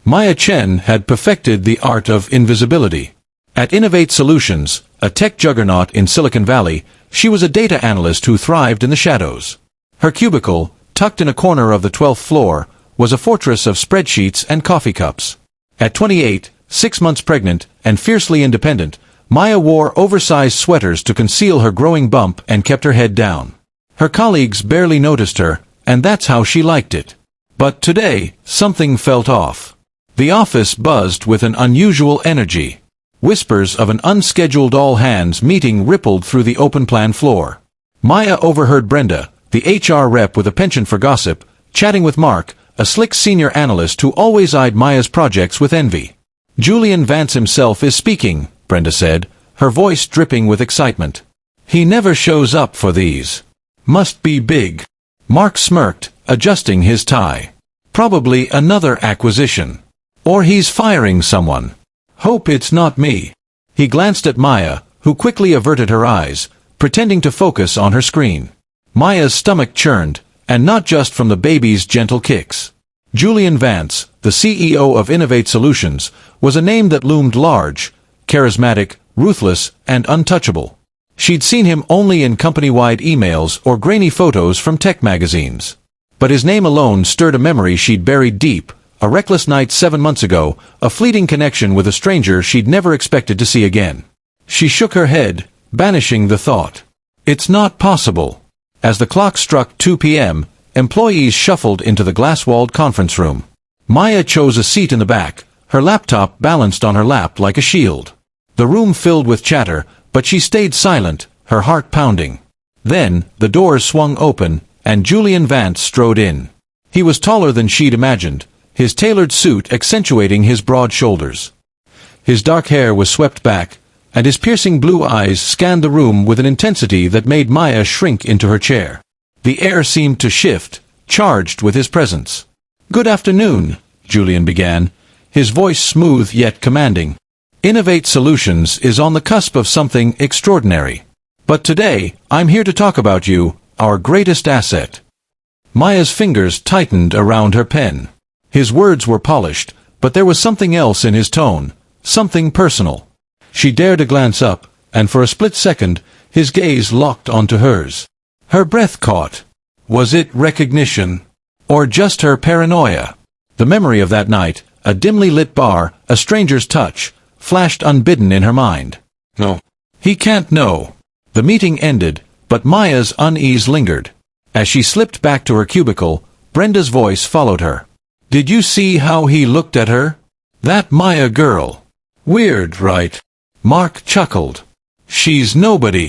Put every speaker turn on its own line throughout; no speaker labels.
Maya Chen had perfected the art of invisibility. At Innovate Solutions, a tech juggernaut in Silicon Valley, she was a data analyst who thrived in the shadows. Her cubicle, tucked in a corner of the 12th floor, was a fortress of spreadsheets and coffee cups. At 28, 6 months pregnant, and fiercely independent, Maya wore oversized sweaters to conceal her growing bump and kept her head down. Her colleagues barely noticed her, and that's how she liked it. But today, something felt off. The office buzzed with an unusual energy. Whispers of an unscheduled all-hands meeting rippled through the open-plan floor. Maya overheard Brenda, the HR rep with a penchant for gossip, chatting with Mark, a slick senior analyst who always eyed Maya's projects with envy. "Julian Vance himself is speaking," Brenda said, her voice dripping with excitement. "He never shows up for these. Must be big." Mark smirked, adjusting his tie. "Probably another acquisition. Or he's firing someone. Hope it's not me." He glanced at Maya, who quickly averted her eyes, pretending to focus on her screen. Maya's stomach churned, and not just from the baby's gentle kicks. Julian Vance, the CEO of Innovate Solutions, was a name that loomed large, charismatic, ruthless, and untouchable. She'd seen him only in company-wide emails or grainy photos from tech magazines. But his name alone stirred a memory she'd buried deep, a reckless night 7 months ago, a fleeting connection with a stranger she'd never expected to see again. She shook her head, banishing the thought. It's not possible. As the clock struck 2 p.m., employees shuffled into the glass-walled conference room. Maya chose a seat in the back, her laptop balanced on her lap like a shield. The room filled with chatter, but she stayed silent, her heart pounding. Then, the doors swung open, and Julian Vance strode in. He was taller than she'd imagined, his tailored suit accentuating his broad shoulders. His dark hair was swept back, and his piercing blue eyes scanned the room with an intensity that made Maya shrink into her chair. The air seemed to shift, charged with his presence. "Good afternoon," Julian began, his voice smooth yet commanding. "Innovate Solutions is on the cusp of something extraordinary. But today, I'm here to talk about you, our greatest asset." Maya's fingers tightened around her pen. His words were polished, but there was something else in his tone, something personal. She dared a glance up, and for a split second, his gaze locked onto hers. Her breath caught. Was it recognition? Or just her paranoia? The memory of that night, a dimly lit bar, a stranger's touch, flashed unbidden in her mind. No. He can't know. The meeting ended, but Maya's unease lingered. As she slipped back to her cubicle, Brenda's voice followed her. "Did you see how he looked at her? That Maya girl. Weird, right?" Mark chuckled. "She's nobody.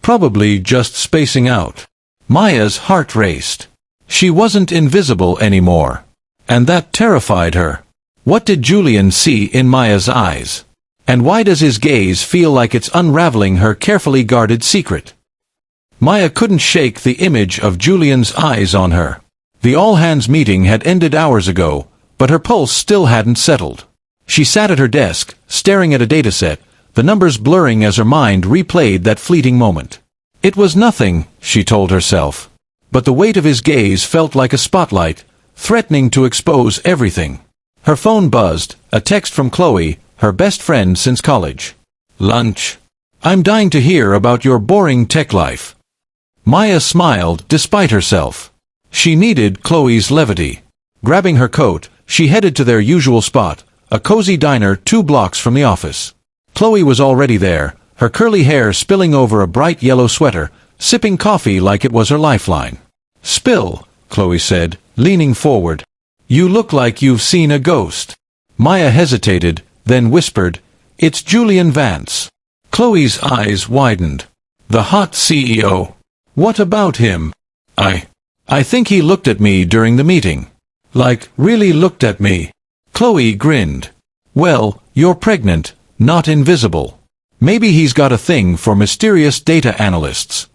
Probably just spacing out." Maya's heart raced. She wasn't invisible anymore. And that terrified her. What did Julian see in Maya's eyes? And why does his gaze feel like it's unraveling her carefully guarded secret? Maya couldn't shake the image of Julian's eyes on her. The all-hands meeting had ended hours ago, but her pulse still hadn't settled. She sat at her desk, staring at a dataset, the numbers blurring as her mind replayed that fleeting moment. It was nothing, she told herself. But the weight of his gaze felt like a spotlight, threatening to expose everything. Her phone buzzed, a text from Chloe, her best friend since college. "Lunch. I'm dying to hear about your boring tech life." Maya smiled despite herself. She needed Chloe's levity. Grabbing her coat, she headed to their usual spot, a cozy diner 2 blocks from the office. Chloe was already there, her curly hair spilling over a bright yellow sweater, sipping coffee like it was her lifeline. "Spill," Chloe said, leaning forward. "You look like you've seen a ghost." Maya hesitated, then whispered, "It's Julian Vance." Chloe's eyes widened. "The hot CEO. What about him?" I think he looked at me during the meeting. Like, really looked at me." Chloe grinned. "Well, you're pregnant, not invisible. Maybe he's got a thing for mysterious data analysts."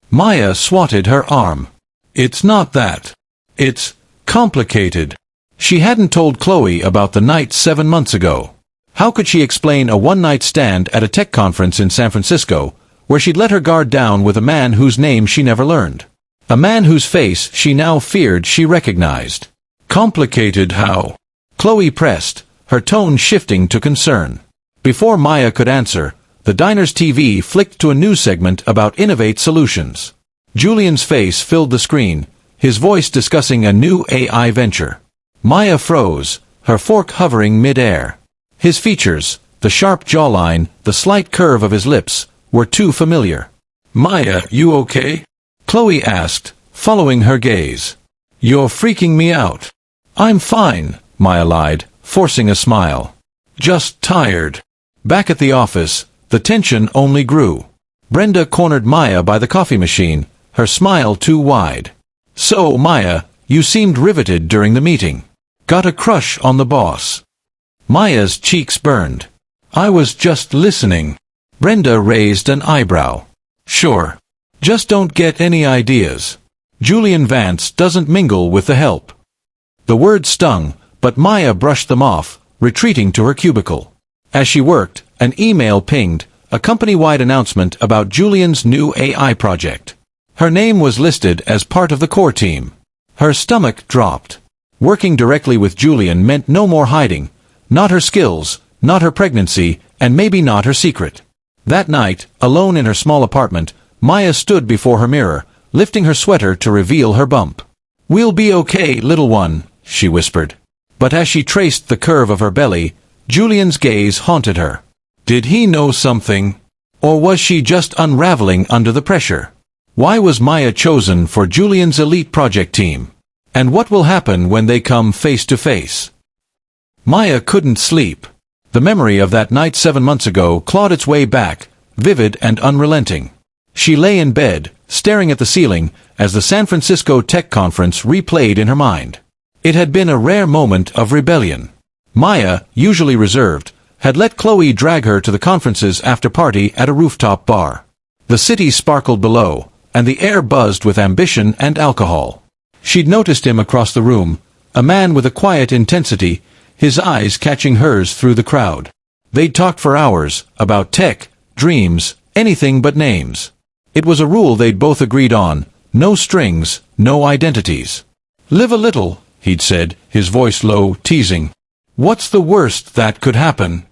Maya swatted her arm. "It's not that. It's complicated." She hadn't told Chloe about the night 7 months ago. How could she explain a one-night stand at a tech conference in San Francisco, where she'd let her guard down with a man whose name she never learned? A man whose face she now feared she recognized. "Complicated how?" Chloe pressed, her tone shifting to concern. Before Maya could answer, the diner's TV flicked to a news segment about Innovate Solutions. Julian's face filled the screen, his voice discussing a new AI venture. Maya froze, her fork hovering mid-air. His features, the sharp jawline, the slight curve of his lips, were too familiar. "Maya, you okay?" Chloe asked, following her gaze. "You're freaking me out." "I'm fine," Maya lied, forcing a smile. "Just tired." Back at the office, the tension only grew. Brenda cornered Maya by the coffee machine, her smile too wide. "So, Maya, you seemed riveted during the meeting. Got a crush on the boss?" Maya's cheeks burned. "I was just listening." Brenda raised an eyebrow. "Sure. Just don't get any ideas. Julian Vance doesn't mingle with the help." The words stung, but Maya brushed them off, retreating to her cubicle. As she worked, an email pinged, a company-wide announcement about Julian's new AI project. Her name was listed as part of the core team. Her stomach dropped. Working directly with Julian meant no more hiding, not her skills, not her pregnancy, and maybe not her secret. That night, alone in her small apartment, Maya stood before her mirror, lifting her sweater to reveal her bump. "We'll be okay, little one," she whispered. But as she traced the curve of her belly, Julian's gaze haunted her. Did he know something? Or was she just unraveling under the pressure? Why was Maya chosen for Julian's elite project team? And what will happen when they come face to face? Maya couldn't sleep. The memory of that night 7 months ago clawed its way back, vivid and unrelenting. She lay in bed, staring at the ceiling, as the San Francisco Tech Conference replayed in her mind. It had been a rare moment of rebellion. Maya, usually reserved, had let Chloe drag her to the conference's after-party at a rooftop bar. The city sparkled below, and the air buzzed with ambition and alcohol. She'd noticed him across the room, a man with a quiet intensity, his eyes catching hers through the crowd. They'd talked for hours, about tech, dreams, anything but names. It was a rule they'd both agreed on, no strings, no identities. "Live a little," he'd said, his voice low, teasing. "What's the worst that could happen?"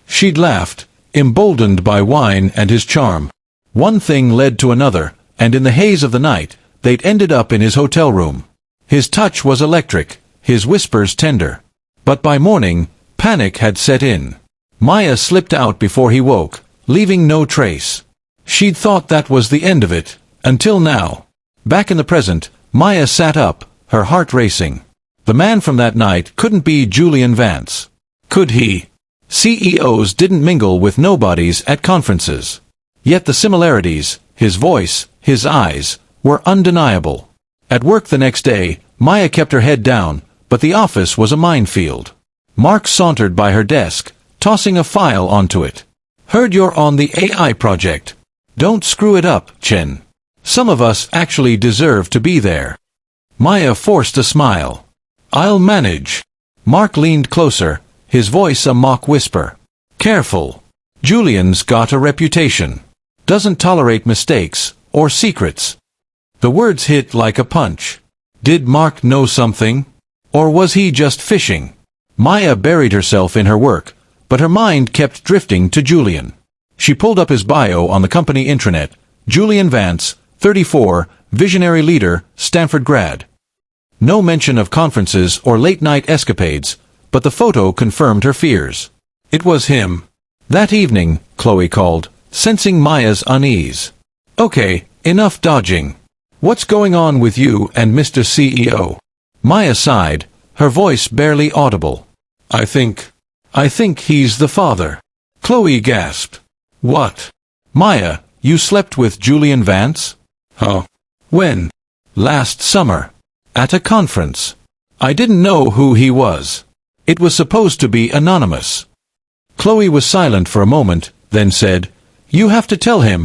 She'd laughed, emboldened by wine and his charm. One thing led to another, and in the haze of the night, they'd ended up in his hotel room. His touch was electric, his whispers tender. But by morning, panic had set in. Maya slipped out before he woke, leaving no trace. She'd thought that was the end of it, until now. Back in the present, Maya sat up, her heart racing. The man from that night couldn't be Julian Vance. Could he? CEOs didn't mingle with nobodies at conferences. Yet the similarities, his voice, his eyes, were undeniable. At work the next day, Maya kept her head down, but the office was a minefield. Mark sauntered by her desk, tossing a file onto it. "Heard you're on the AI project. Don't screw it up, Chen. Some of us actually deserve to be there." Maya forced a smile. "I'll manage." Mark leaned closer, his voice a mock whisper. "Careful. Julian's got a reputation. Doesn't tolerate mistakes, or secrets." The words hit like a punch. Did Mark know something? Or was he just fishing? Maya buried herself in her work, but her mind kept drifting to Julian. She pulled up his bio on the company intranet. Julian Vance, 34, visionary leader, Stanford grad. No mention of conferences or late-night escapades, but the photo confirmed her fears. It was him. That evening, Chloe called, sensing Maya's unease. "Okay, enough dodging. What's going on with you and Mr. CEO?" Maya sighed, her voice barely audible. I think he's the father." Chloe gasped. "What? Maya, you slept with Julian Vance?" "Huh? When?" "Last summer. At a conference. I didn't know who he was. It was supposed to be anonymous." Chloe was silent for a moment, then said, "You have to tell him.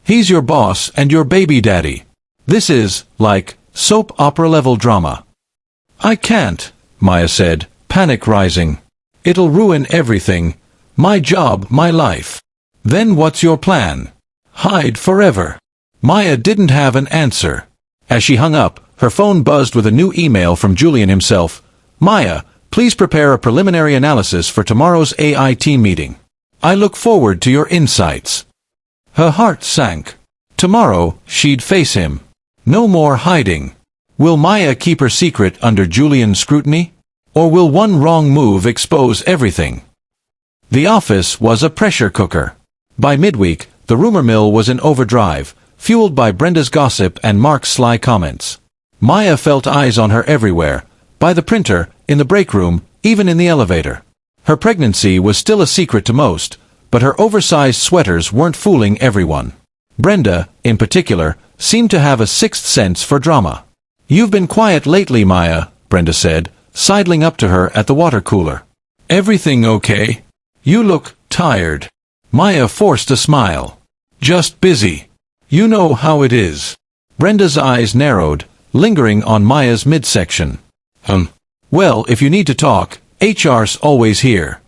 He's your boss and your baby daddy. This is, like, soap opera-level drama." "I can't," Maya said, panic rising. "It'll ruin everything. My job, my life." "Then what's your plan?" "Hide forever." Maya didn't have an answer. As she hung up, her phone buzzed with a new email from Julian himself. "Maya, Please prepare a preliminary analysis for tomorrow's AI team meeting. I look forward to your insights. Her heart sank. Tomorrow, she'd face him. No more hiding. Will Maya keep her secret under Julian's scrutiny? Or will one wrong move expose everything? The office was a pressure cooker. By midweek, the rumor mill was in overdrive, fueled by Brenda's gossip and Mark's sly comments. Maya felt eyes on her everywhere, by the printer, in the break room, even in the elevator. Her pregnancy was still a secret to most, but her oversized sweaters weren't fooling everyone. Brenda, in particular, seemed to have a sixth sense for drama. "You've been quiet lately, Maya," Brenda said, sidling up to her at the water cooler. "Everything okay? You look tired." Maya forced a smile. "Just busy. You know how it is." Brenda's eyes narrowed, lingering on Maya's midsection. Well, if you need to talk, HR's always here."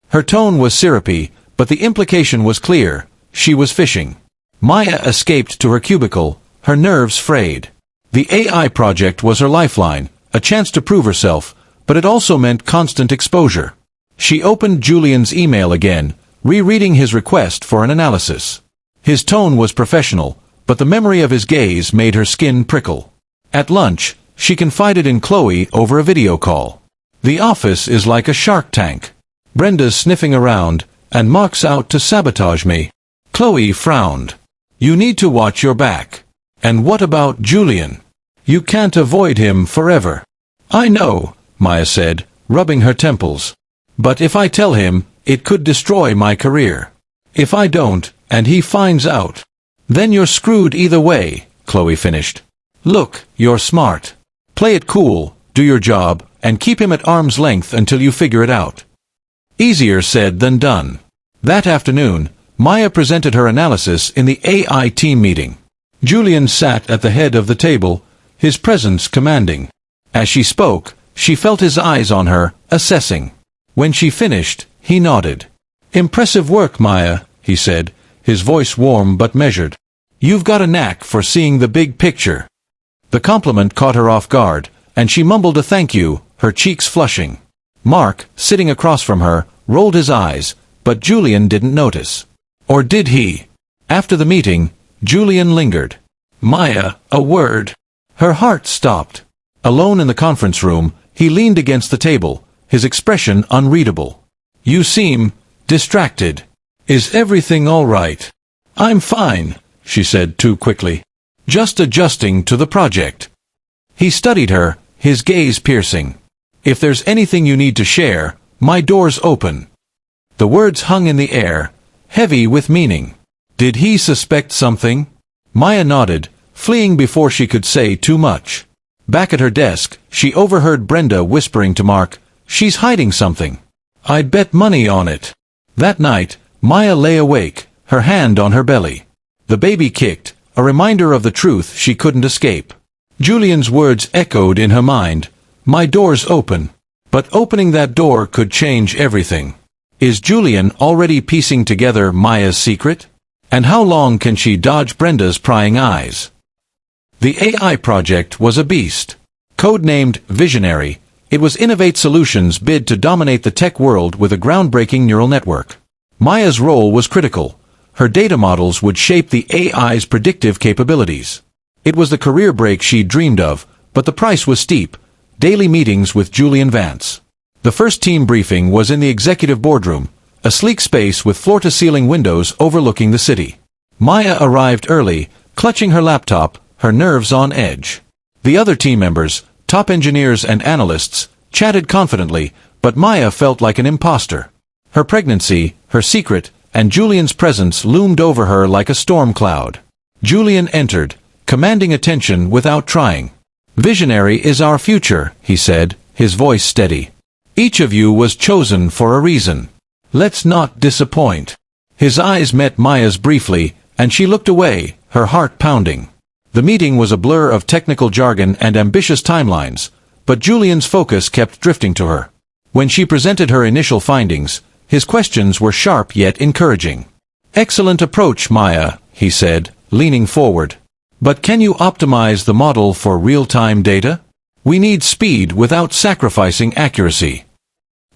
Her tone was syrupy, but the implication was clear. She was fishing. Maya escaped to her cubicle, her nerves frayed. The AI project was her lifeline, a chance to prove herself, but it also meant constant exposure. She opened Julian's email again, rereading his request for an analysis. His tone was professional, but the memory of his gaze made her skin prickle. At lunch, she confided in Chloe over a video call. "The office is like a shark tank. Brenda's sniffing around, and Mark's out to sabotage me." Chloe frowned. "You need to watch your back. And what about Julian? You can't avoid him forever." "I know," Maya said, rubbing her temples. "But if I tell him, it could destroy my career. If I don't, and he finds out, then you're screwed either way," Chloe finished. "Look, you're smart. Play it cool, do your job, and keep him at arm's length until you figure it out." Easier said than done. That afternoon, Maya presented her analysis in the AI team meeting. Julian sat at the head of the table, his presence commanding. As she spoke, she felt his eyes on her, assessing. When she finished, he nodded. "Impressive work, Maya," he said, his voice warm but measured. "You've got a knack for seeing the big picture." The compliment caught her off guard, and she mumbled a thank you, her cheeks flushing. Mark, sitting across from her, rolled his eyes, but Julian didn't notice. Or did he? After the meeting, Julian lingered. "Maya, a word." Her heart stopped. Alone in the conference room, he leaned against the table, his expression unreadable. "You seem distracted. Is everything all right?" "I'm fine," she said too quickly. "Just adjusting to the project." He studied her, his gaze piercing. "If there's anything you need to share, my door's open." The words hung in the air, heavy with meaning. Did he suspect something? Maya nodded, fleeing before she could say too much. Back at her desk, she overheard Brenda whispering to Mark, "She's hiding something. I'd bet money on it." That night, Maya lay awake, her hand on her belly. The baby kicked, a reminder of the truth she couldn't escape. Julian's words echoed in her mind, "My door's open." But opening that door could change everything. Is Julian already piecing together Maya's secret? And how long can she dodge Brenda's prying eyes? The AI project was a beast. Codenamed Visionary, it was Innovate Solutions' bid to dominate the tech world with a groundbreaking neural network. Maya's role was critical. Her data models would shape the AI's predictive capabilities. It was the career break she'd dreamed of, but the price was steep. Daily meetings with Julian Vance. The first team briefing was in the executive boardroom, a sleek space with floor-to-ceiling windows overlooking the city. Maya arrived early, clutching her laptop, her nerves on edge. The other team members, top engineers and analysts, chatted confidently, but Maya felt like an imposter. Her pregnancy, her secret, and Julian's presence loomed over her like a storm cloud. Julian entered, commanding attention without trying. "Visionary is our future," he said, his voice steady. "Each of you was chosen for a reason. Let's not disappoint." His eyes met Maya's briefly, and she looked away, her heart pounding. The meeting was a blur of technical jargon and ambitious timelines, but Julian's focus kept drifting to her. When she presented her initial findings, his questions were sharp yet encouraging. "Excellent approach, Maya," he said, leaning forward. "But can you optimize the model for real-time data? We need speed without sacrificing accuracy.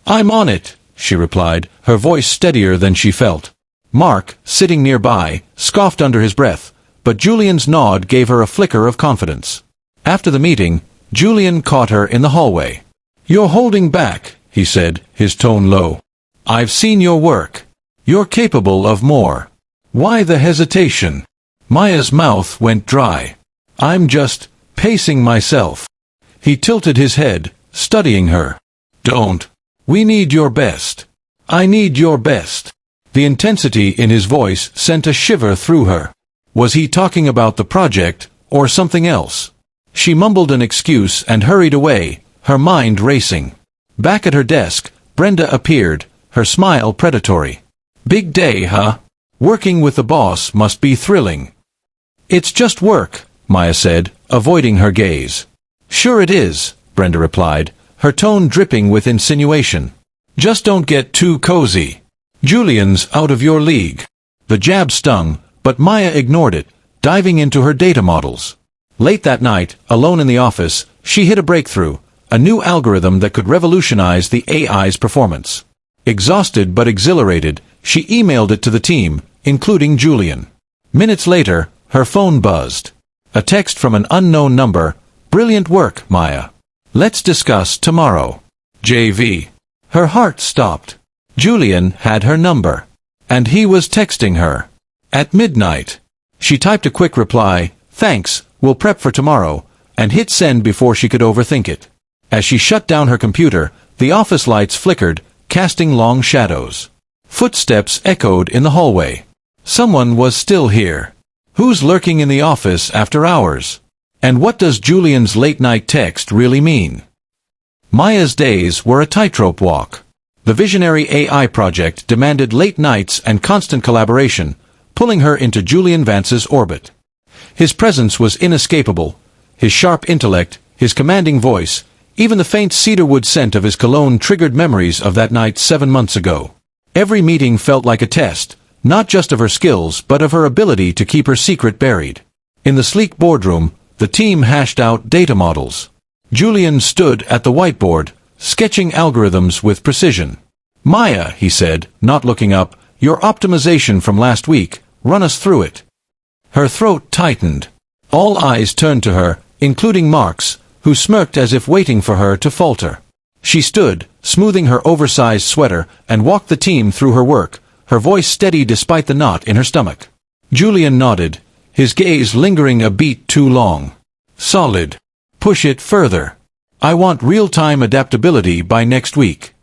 I'm on it, she replied, her voice steadier than she felt. Mark, sitting nearby, scoffed under his breath, but Julian's nod gave her a flicker of confidence. After the meeting, Julian caught her in the hallway. You're holding back, he said, his tone low. I've seen your work. You're capable of more. Why the hesitation? Maya's mouth went dry. I'm just pacing myself. He tilted his head, studying her. Don't. We need your best. I need your best. The intensity in his voice sent a shiver through her. Was he talking about the project, or something else? She mumbled an excuse and hurried away, her mind racing. Back at her desk, Brenda appeared, her smile predatory. Big day, huh? Working with the boss must be thrilling. It's just work, Maya said, avoiding her gaze. Sure it is, Brenda replied, her tone dripping with insinuation. Just don't get too cozy. Julian's out of your league. The jab stung, but Maya ignored it, diving into her data models. Late that night, alone in the office, she hit a breakthrough, a new algorithm that could revolutionize the AI's performance. Exhausted but exhilarated, she emailed it to the team, including Julian. Minutes later, her phone buzzed. A text from an unknown number. Brilliant work, Maya. Let's discuss tomorrow. JV. Her heart stopped. Julian had her number. And he was texting her. At midnight. She typed a quick reply, thanks, we'll prep for tomorrow, and hit send before she could overthink it. As she shut down her computer, the office lights flickered, casting long shadows. Footsteps echoed in the hallway. Someone was still here. Who's lurking in the office after hours? And what does Julian's late-night text really mean? Maya's days were a tightrope walk. The visionary AI project demanded late nights and constant collaboration, pulling her into Julian Vance's orbit. His presence was inescapable. His sharp intellect, his commanding voice, even the faint cedarwood scent of his cologne triggered memories of that night 7 months ago. Every meeting felt like a test, not just of her skills but of her ability to keep her secret buried. In the sleek boardroom, the team hashed out data models. Julian stood at the whiteboard, sketching algorithms with precision. Maya, he said, not looking up, your optimization from last week, run us through it. Her throat tightened. All eyes turned to her, including Mark's, who smirked as if waiting for her to falter. She stood, smoothing her oversized sweater, and walked the team through her work, her voice steady despite the knot in her stomach. Julian nodded, his gaze lingering a beat too long. Solid. Push it further. I want real-time adaptability by next week.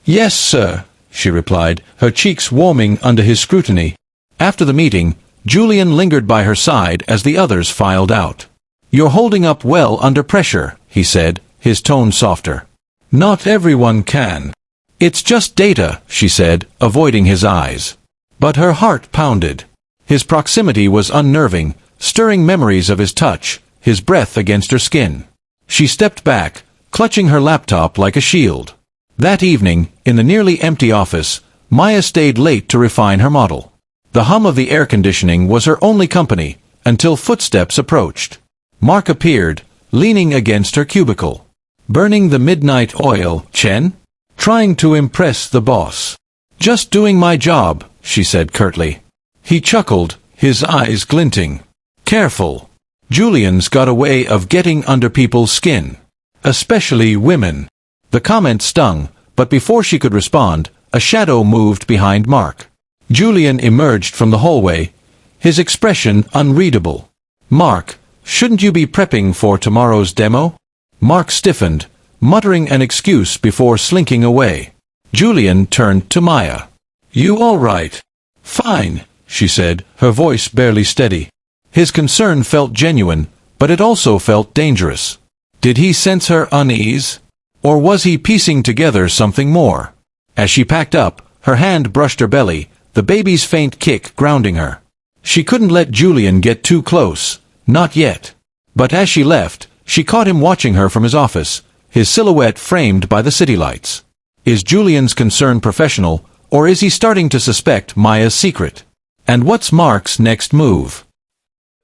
Yes, sir, she replied, her cheeks warming under his scrutiny. After the meeting, Julian lingered by her side as the others filed out. You're holding up well under pressure, he said, his tone softer. Not everyone can. It's just data, she said, avoiding his eyes. But her heart pounded. His proximity was unnerving, stirring memories of his touch, his breath against her skin. She stepped back, clutching her laptop like a shield. That evening, in the nearly empty office, Maya stayed late to refine her model. The hum of the air conditioning was her only company, until footsteps approached. Mark appeared, leaning against her cubicle. Burning the midnight oil, Chen? Trying to impress the boss. Just doing my job, she said curtly. He chuckled, his eyes glinting. Careful. Julian's got a way of getting under people's skin. Especially women. The comment stung, but before she could respond, a shadow moved behind Mark. Julian emerged from the hallway, his expression unreadable. Mark, shouldn't you be prepping for tomorrow's demo? Mark stiffened, muttering an excuse before slinking away. Julian turned to Maya. You all right? Fine, she said, her voice barely steady. His concern felt genuine, but it also felt dangerous. Did he sense her unease? Or was he piecing together something more? As she packed up, her hand brushed her belly, the baby's faint kick grounding her. She couldn't let Julian get too close, not yet. But as she left, she caught him watching her from his office, his silhouette framed by the city lights. Is Julian's concern professional, or is he starting to suspect Maya's secret? And what's Mark's next move?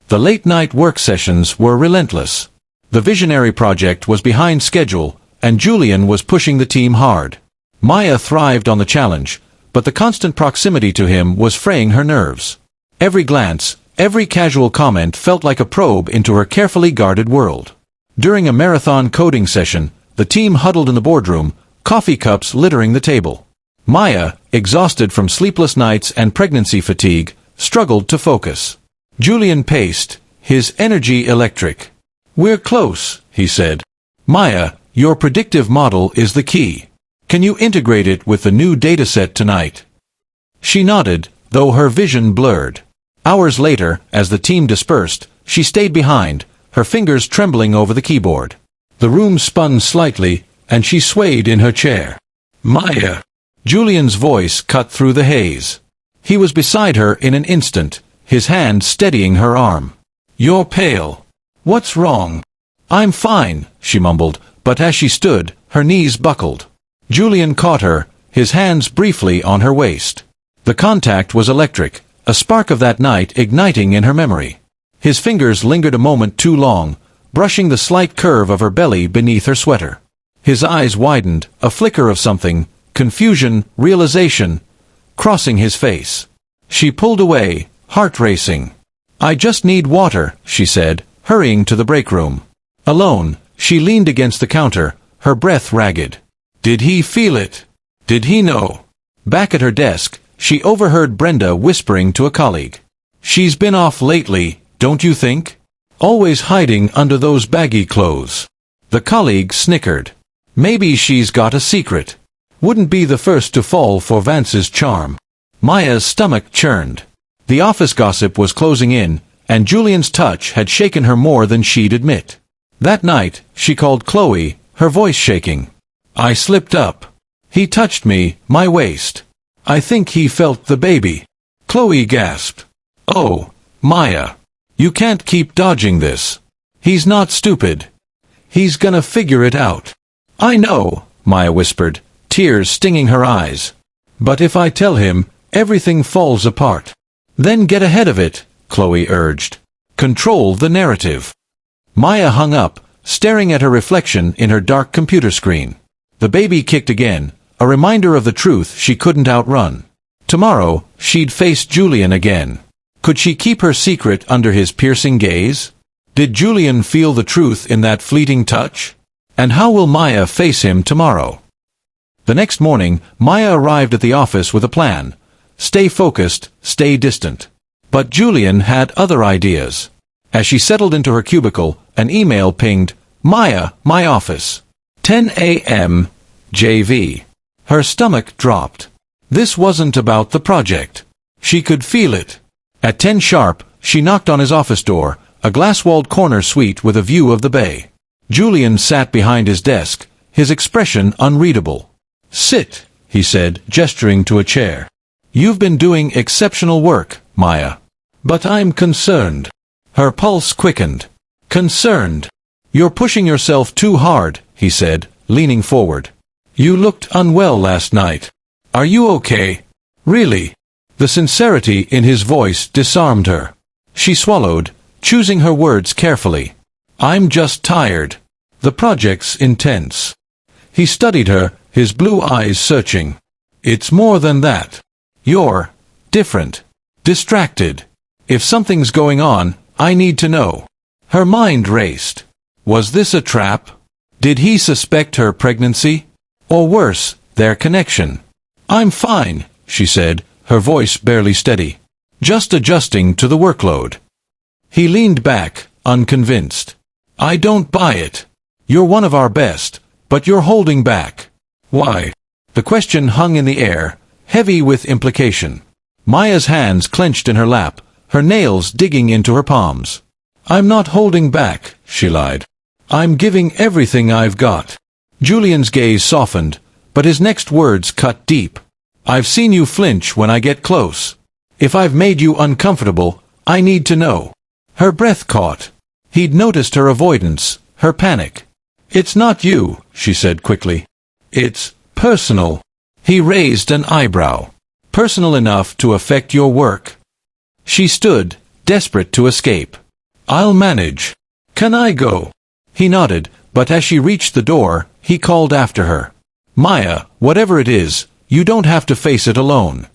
The late-night work sessions were relentless. The visionary project was behind schedule, and Julian was pushing the team hard. Maya thrived on the challenge, but the constant proximity to him was fraying her nerves. Every glance, every casual comment felt like a probe into her carefully guarded world. During a marathon coding session, the team huddled in the boardroom, coffee cups littering the table. Maya, exhausted from sleepless nights and pregnancy fatigue, struggled to focus. Julian paced, his energy electric. "We're close," he said. "Maya, your predictive model is the key. Can you integrate it with the new dataset tonight?" She nodded, though her vision blurred. Hours later, as the team dispersed, she stayed behind, her fingers trembling over the keyboard. The room spun slightly, and she swayed in her chair. "Maya!" Julian's voice cut through the haze. He was beside her in an instant, his hand steadying her arm. "You're pale. What's wrong?" "I'm fine," she mumbled, but as she stood, her knees buckled. Julian caught her, his hands briefly on her waist. The contact was electric, a spark of that night igniting in her memory. His fingers lingered a moment too long, brushing the slight curve of her belly beneath her sweater. His eyes widened, a flicker of something, confusion, realization, crossing his face. She pulled away, heart racing. "I just need water," she said, hurrying to the break room. Alone, she leaned against the counter, her breath ragged. Did he feel it? Did he know? Back at her desk, she overheard Brenda whispering to a colleague. "She's been off lately, don't you think? Always hiding under those baggy clothes." The colleague snickered. "Maybe she's got a secret. Wouldn't be the first to fall for Vance's charm." Maya's stomach churned. The office gossip was closing in, and Julian's touch had shaken her more than she'd admit. That night, she called Chloe, her voice shaking. "I slipped up. He touched me, my waist. I think he felt the baby." Chloe gasped. "Oh, Maya. You can't keep dodging this. He's not stupid. He's gonna figure it out." "I know," Maya whispered, tears stinging her eyes. "But if I tell him, everything falls apart." "Then get ahead of it," Chloe urged. "Control the narrative." Maya hung up, staring at her reflection in her dark computer screen. The baby kicked again, a reminder of the truth she couldn't outrun. Tomorrow, she'd face Julian again. Could she keep her secret under his piercing gaze? Did Julian feel the truth in that fleeting touch? And how will Maya face him tomorrow? The next morning, Maya arrived at the office with a plan. Stay focused, stay distant. But Julian had other ideas. As she settled into her cubicle, an email pinged, "Maya, my office. 10 a.m. JV." Her stomach dropped. This wasn't about the project. She could feel it. At 10 sharp, she knocked on his office door, a glass-walled corner suite with a view of the bay. Julian sat behind his desk, his expression unreadable. "Sit," he said, gesturing to a chair. "You've been doing exceptional work, Maya. But I'm concerned." Her pulse quickened. "Concerned? You're pushing yourself too hard," he said, leaning forward. "You looked unwell last night. Are you okay? Really?" The sincerity in his voice disarmed her. She swallowed, choosing her words carefully. "I'm just tired. The project's intense." He studied her, his blue eyes searching. "It's more than that. You're different. Distracted. If something's going on, I need to know." Her mind raced. Was this a trap? Did he suspect her pregnancy? Or worse, their connection? "I'm fine," she said, her voice barely steady. "Just adjusting to the workload." He leaned back, unconvinced. "I don't buy it. You're one of our best, but you're holding back. Why?" The question hung in the air, heavy with implication. Maya's hands clenched in her lap, her nails digging into her palms. "I'm not holding back," she lied. "I'm giving everything I've got." Julian's gaze softened, but his next words cut deep. "I've seen you flinch when I get close. If I've made you uncomfortable, I need to know." Her breath caught. He'd noticed her avoidance, her panic. "It's not you," she said quickly. "It's personal." He raised an eyebrow. "Personal enough to affect your work?" She stood, desperate to escape. "I'll manage. Can I go?" He nodded, but as she reached the door, he called after her. Maya, whatever it is, you don't have to face it alone.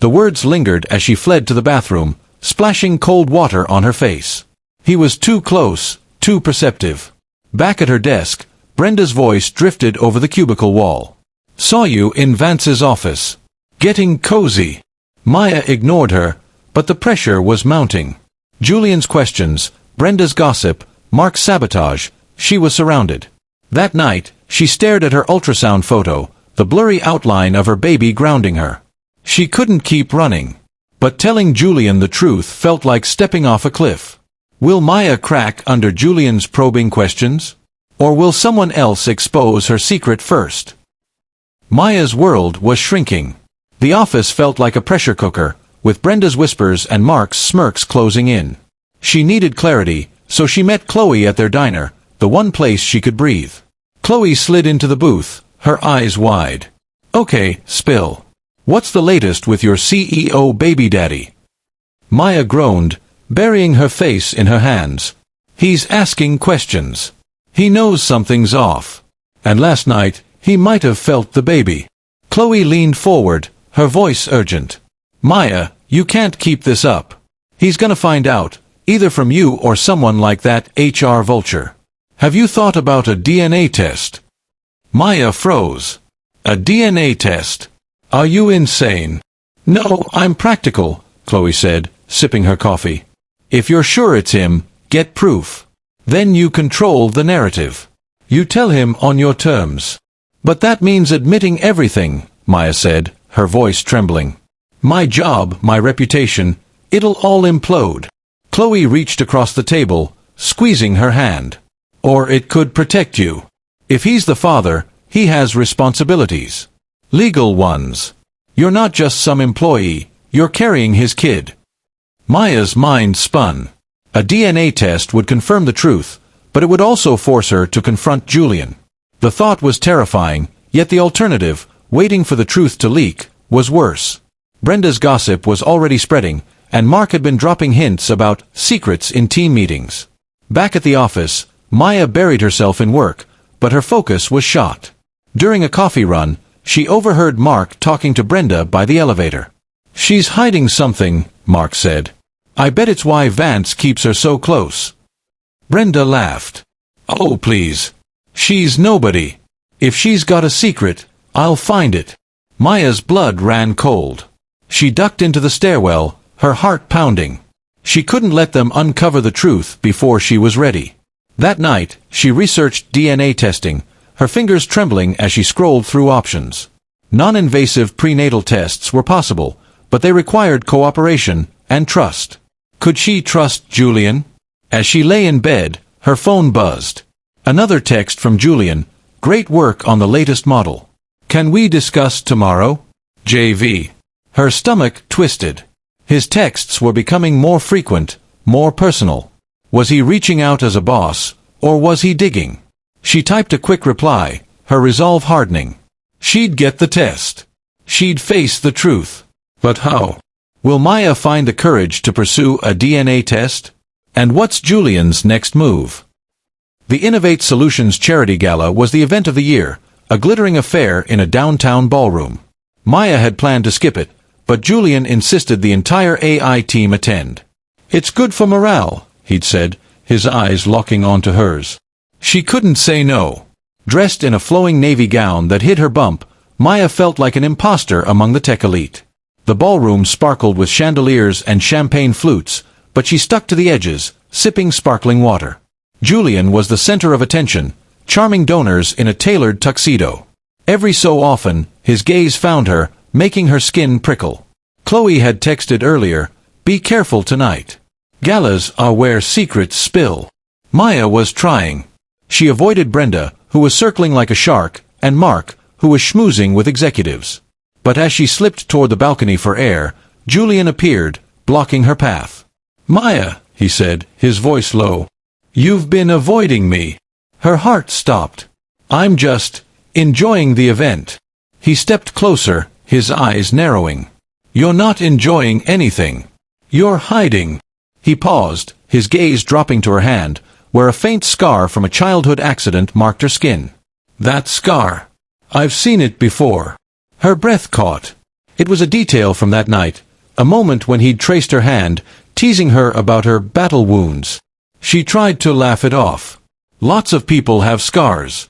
The words lingered as she fled to the bathroom, splashing cold water on her face. He was too close, too perceptive. Back at her desk, Brenda's voice drifted over the cubicle wall. Saw you in Vance's office. Getting cozy. Maya ignored her, but the pressure was mounting. Julian's questions, Brenda's gossip, Mark's sabotage, she was surrounded. That night, she stared at her ultrasound photo, the blurry outline of her baby grounding her. She couldn't keep running. But telling Julian the truth felt like stepping off a cliff. Will Maya crack under Julian's probing questions? Or will someone else expose her secret first? Maya's world was shrinking. The office felt like a pressure cooker, with Brenda's whispers and Mark's smirks closing in. She needed clarity, so she met Chloe at their diner, the one place she could breathe. Chloe slid into the booth, her eyes wide. Okay, spill. What's the latest with your CEO baby daddy? Maya groaned, burying her face in her hands. He's asking questions. He knows something's off. And last night, he might have felt the baby. Chloe leaned forward, her voice urgent. Maya, you can't keep this up. He's gonna find out, either from you or someone like that HR vulture. Have you thought about a DNA test? Maya froze. A DNA test? Are you insane? No, I'm practical, Chloe said, sipping her coffee. If you're sure it's him, get proof. Then you control the narrative. You tell him on your terms. But that means admitting everything, Maya said, her voice trembling. My job, my reputation, it'll all implode. Chloe reached across the table, squeezing her hand. Or it could protect you. If he's the father, he has responsibilities. Legal ones. You're not just some employee, you're carrying his kid. Maya's mind spun. A DNA test would confirm the truth, but it would also force her to confront Julian. The thought was terrifying, yet the alternative, waiting for the truth to leak, was worse. Brenda's gossip was already spreading, and Mark had been dropping hints about secrets in team meetings. Back at the office, Maya buried herself in work, but her focus was shot. During a coffee run, she overheard Mark talking to Brenda by the elevator. She's hiding something, Mark said. I bet it's why Vance keeps her so close. Brenda laughed. Oh, please. She's nobody. If she's got a secret, I'll find it. Maya's blood ran cold. She ducked into the stairwell, her heart pounding. She couldn't let them uncover the truth before she was ready. That night, she researched DNA testing, her fingers trembling as she scrolled through options. Non-invasive prenatal tests were possible, but they required cooperation and trust. Could she trust Julian? As she lay in bed, her phone buzzed. Another text from Julian. Great work on the latest model. Can we discuss tomorrow? JV. Her stomach twisted. His texts were becoming more frequent, more personal. Was he reaching out as a boss, or was he digging? She typed a quick reply, her resolve hardening. She'd get the test. She'd face the truth. But how? Will Maya find the courage to pursue a DNA test? And what's Julian's next move? The Innovate Solutions charity gala was the event of the year, a glittering affair in a downtown ballroom. Maya had planned to skip it, but Julian insisted the entire AI team attend. It's good for morale, he'd said, his eyes locking onto hers. She couldn't say no. Dressed in a flowing navy gown that hid her bump, Maya felt like an imposter among the tech elite. The ballroom sparkled with chandeliers and champagne flutes, but she stuck to the edges, sipping sparkling water. Julian was the center of attention, charming donors in a tailored tuxedo. Every so often, his gaze found her, making her skin prickle. Chloe had texted earlier, "Be careful tonight. Galas are where secrets spill." Maya was trying. She avoided Brenda, who was circling like a shark, and Mark, who was schmoozing with executives. But as she slipped toward the balcony for air, Julian appeared, blocking her path. "Maya," he said, his voice low. "You've been avoiding me." Her heart stopped. "I'm just enjoying the event." He stepped closer, his eyes narrowing. "You're not enjoying anything. You're hiding." He paused, his gaze dropping to her hand, where a faint scar from a childhood accident marked her skin. That scar. I've seen it before. Her breath caught. It was a detail from that night, a moment when he'd traced her hand, teasing her about her battle wounds. She tried to laugh it off. Lots of people have scars.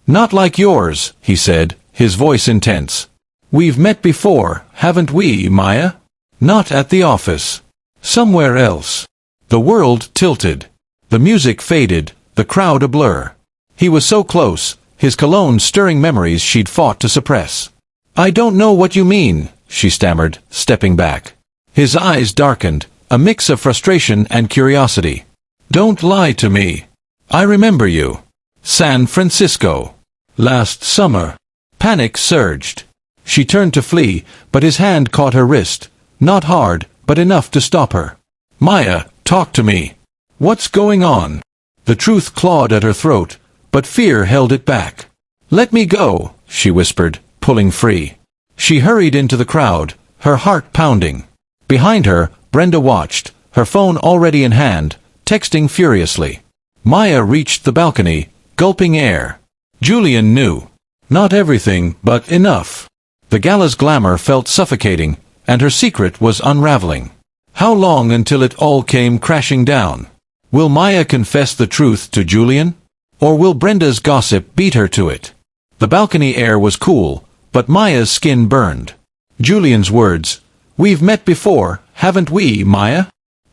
Not like yours, he said, his voice intense. We've met before, haven't we, Maya? Not at the office. Somewhere else. The world tilted. The music faded, the crowd a blur. He was so close, his cologne stirring memories she'd fought to suppress. I don't know what you mean, she stammered, stepping back. His eyes darkened, a mix of frustration and curiosity. Don't lie to me. I remember you. San Francisco. Last summer. Panic surged. She turned to flee, but his hand caught her wrist. Not hard, but enough to stop her. Maya, talk to me. What's going on? The truth clawed at her throat, but fear held it back. Let me go, she whispered, pulling free. She hurried into the crowd, her heart pounding. Behind her, Brenda watched, her phone already in hand, texting furiously. Maya reached the balcony, gulping air. Julian knew. Not everything, but enough. The gala's glamour felt suffocating, and her secret was unraveling. How long until it all came crashing down? Will Maya confess the truth to Julian? Or will Brenda's gossip beat her to it? The balcony air was cool, but Maya's skin burned. Julian's words, "We've met before, haven't we, Maya?"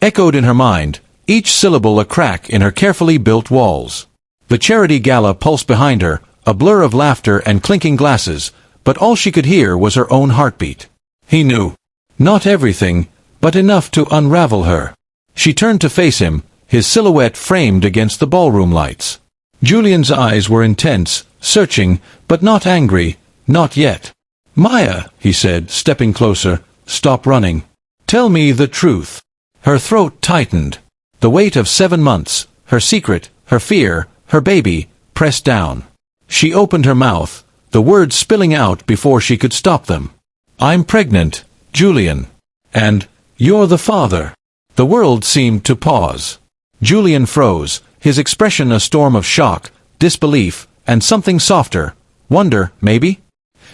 echoed in her mind, each syllable a crack in her carefully built walls. The charity gala pulsed behind her, a blur of laughter and clinking glasses, but all she could hear was her own heartbeat. He knew. Not everything, but enough to unravel her. She turned to face him, his silhouette framed against the ballroom lights. Julian's eyes were intense, searching, but not angry, not yet. "Maya," he said, stepping closer, "stop running. Tell me the truth." Her throat tightened. The weight of 7 months, her secret, her fear, her baby, pressed down. She opened her mouth, the words spilling out before she could stop them. "I'm pregnant, Julian. And you're the father." The world seemed to pause. Julian froze, his expression a storm of shock, disbelief, and something softer, wonder, maybe?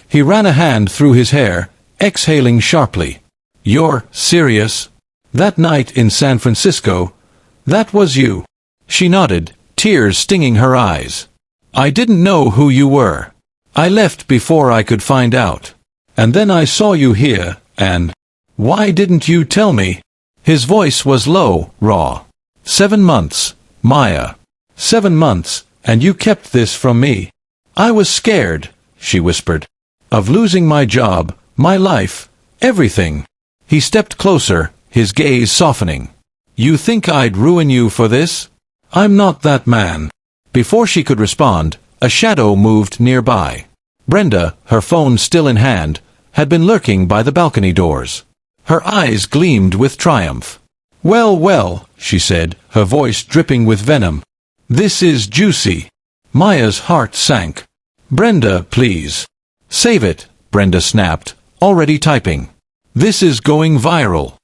He ran a hand through his hair, exhaling sharply. "You're serious? That night in San Francisco, that was you?" She nodded, tears stinging her eyes. "I didn't know who you were. I left before I could find out. And then I saw you here, and... Why didn't you tell me?" His voice was low, raw. 7 months, Maya. 7 months, and you kept this from me." "I was scared," she whispered. "Of losing my job, my life, everything." He stepped closer, his gaze softening. "You think I'd ruin you for this? I'm not that man." Before she could respond, a shadow moved nearby. Brenda, her phone still in hand, had been lurking by the balcony doors. Her eyes gleamed with triumph. "Well, well," she said, her voice dripping with venom. "This is juicy." Maya's heart sank. "Brenda, please." "Save it," Brenda snapped, already typing. "This is going viral."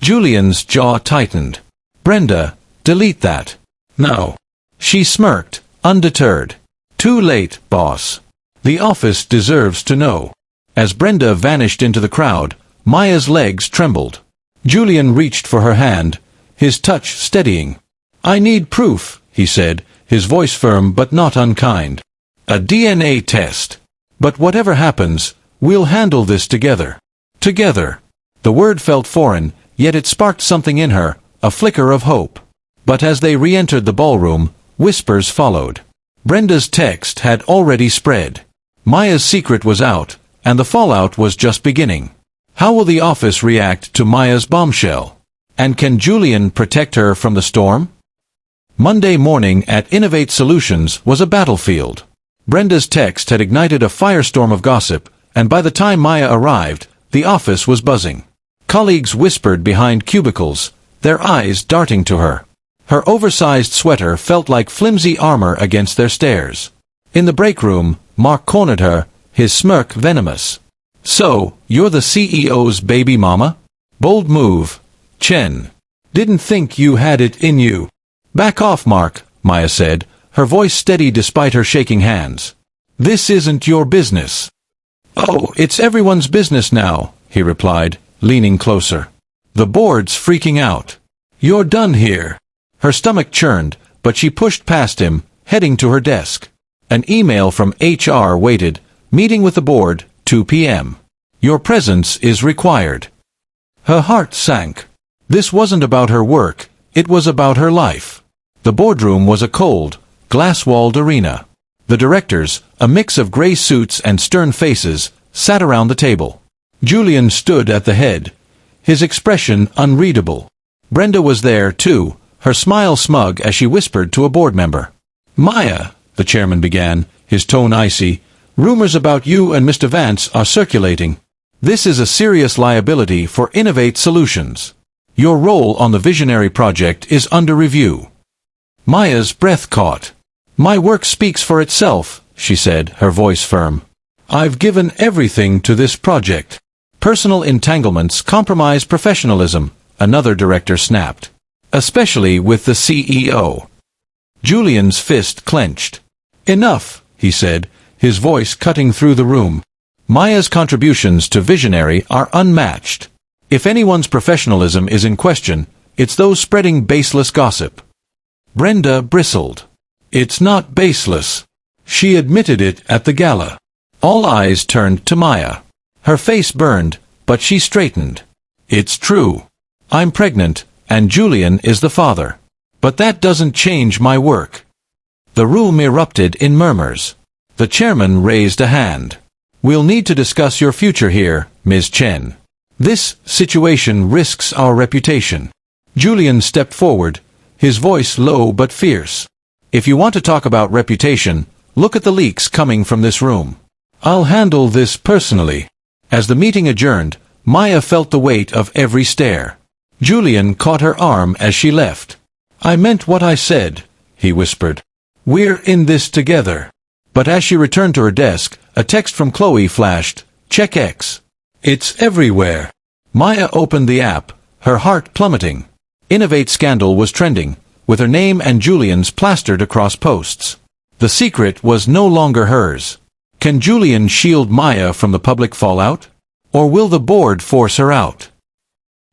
Julian's jaw tightened. "Brenda, delete that. Now." She smirked, undeterred. "Too late, boss. The office deserves to know." As Brenda vanished into the crowd, Maya's legs trembled. Julian reached for her hand, his touch steadying. "I need proof," he said, his voice firm but not unkind. "A DNA test. But whatever happens, we'll handle this together." Together. The word felt foreign, yet it sparked something in her, a flicker of hope. But as they re-entered the ballroom, whispers followed. Brenda's text had already spread. Maya's secret was out, and the fallout was just beginning. How will the office react to Maya's bombshell? And can Julian protect her from the storm? Monday morning at Innovate Solutions was a battlefield. Brenda's text had ignited a firestorm of gossip, and by the time Maya arrived, the office was buzzing. Colleagues whispered behind cubicles, their eyes darting to her. Her oversized sweater felt like flimsy armor against their stares. In the break room, Mark cornered her, his smirk venomous. "So, you're the CEO's baby mama? Bold move, Chen. Didn't think you had it in you." "Back off, Mark," Maya said, her voice steady despite her shaking hands. "This isn't your business." "Oh, it's everyone's business now," he replied, leaning closer. "The board's freaking out. You're done here." Her stomach churned, but she pushed past him, heading to her desk. An email from HR waited. "Meeting with the board, 2 p.m. Your presence is required." Her heart sank. This wasn't about her work, it was about her life. The boardroom was a cold, glass-walled arena. The directors, a mix of gray suits and stern faces, sat around the table. Julian stood at the head, his expression unreadable. Brenda was there, too, her smile smug as she whispered to a board member. "Maya," the chairman began, his tone icy, "rumors about you and Mr. Vance are circulating. This is a serious liability for Innovate Solutions. Your role on the visionary project is under review." Maya's breath caught. "My work speaks for itself," she said, her voice firm. "I've given everything to this project." "Personal entanglements compromise professionalism," another director snapped. "Especially with the CEO." Julian's fist clenched. "Enough," he said, his voice cutting through the room. "Maya's contributions to Visionary are unmatched. If anyone's professionalism is in question, it's those spreading baseless gossip." Brenda bristled. "It's not baseless." She admitted it at the gala. All eyes turned to Maya. Her face burned, but she straightened. "It's true. I'm pregnant, and Julian is the father. But that doesn't change my work." The room erupted in murmurs. The chairman raised a hand. "We'll need to discuss your future here, Ms. Chen. This situation risks our reputation." Julian stepped forward, his voice low but fierce. "If you want to talk about reputation, look at the leaks coming from this room. I'll handle this personally." As the meeting adjourned, Maya felt the weight of every stare. Julian caught her arm as she left. "I meant what I said," he whispered. "We're in this together." But as she returned to her desk, a text from Chloe flashed. "Check X. It's everywhere." Maya opened the app, her heart plummeting. Innovate scandal was trending, with her name and Julian's plastered across posts. The secret was no longer hers. Can Julian shield Maya from the public fallout? Or will the board force her out?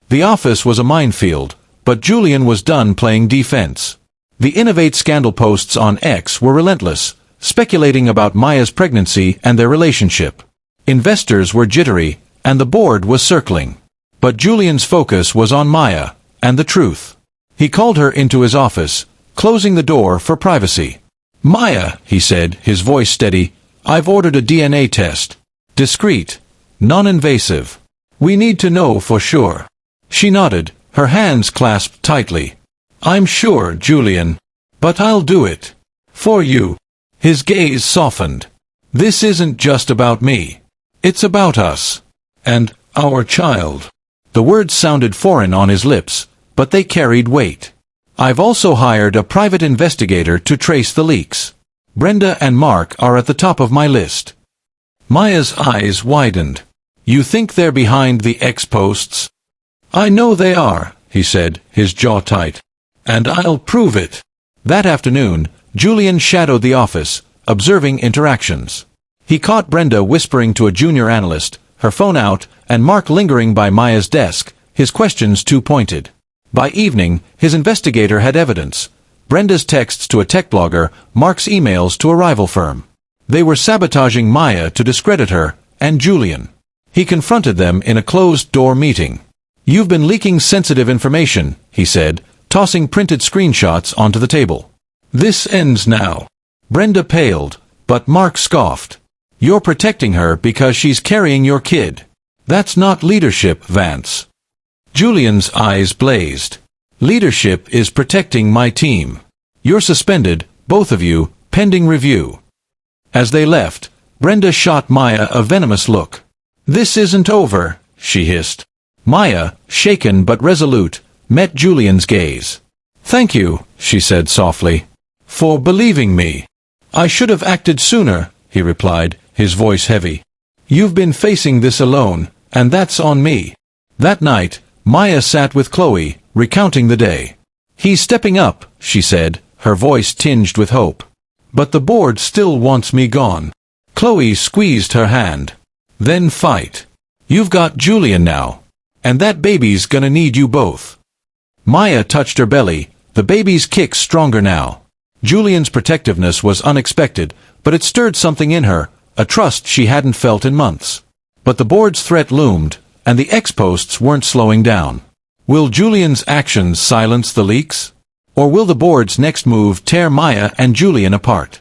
The office was a minefield, but Julian was done playing defense. The Innovate scandal posts on X were relentless, speculating about Maya's pregnancy and their relationship. Investors were jittery, and the board was circling. But Julian's focus was on Maya, and the truth. He called her into his office, closing the door for privacy. "Maya," he said, his voice steady, "I've ordered a DNA test. Discreet, non-invasive. We need to know for sure." She nodded, her hands clasped tightly. "I'm sure, Julian. But I'll do it. For you." His gaze softened. "This isn't just about me. It's about us. And our child." The words sounded foreign on his lips, but they carried weight. "I've also hired a private investigator to trace the leaks. Brenda and Mark are at the top of my list." Maya's eyes widened. "You think they're behind the X posts?" "I know they are," he said, his jaw tight. "And I'll prove it." That afternoon, Julian shadowed the office, observing interactions. He caught Brenda whispering to a junior analyst, her phone out, and Mark lingering by Maya's desk, his questions too pointed. By evening, his investigator had evidence. Brenda's texts to a tech blogger, Mark's emails to a rival firm. They were sabotaging Maya to discredit her, and Julian. He confronted them in a closed-door meeting. "You've been leaking sensitive information," he said, tossing printed screenshots onto the table. "This ends now." Brenda paled, but Mark scoffed. "You're protecting her because she's carrying your kid. That's not leadership, Vance." Julian's eyes blazed. "Leadership is protecting my team. You're suspended, both of you, pending review." As they left, Brenda shot Maya a venomous look. "This isn't over," she hissed. Maya, shaken but resolute, met Julian's gaze. "Thank you," she said softly, "for believing me." "I should have acted sooner," he replied, his voice heavy. "You've been facing this alone, and that's on me." That night, Maya sat with Chloe, recounting the day. "He's stepping up," she said, her voice tinged with hope. "But the board still wants me gone." Chloe squeezed her hand. "Then fight. You've got Julian now. And that baby's gonna need you both." Maya touched her belly. The baby's kick stronger now. Julian's protectiveness was unexpected, but it stirred something in her, a trust she hadn't felt in months. But the board's threat loomed, and the ex-posts weren't slowing down. Will Julian's actions silence the leaks? Or will the board's next move tear Maya and Julian apart?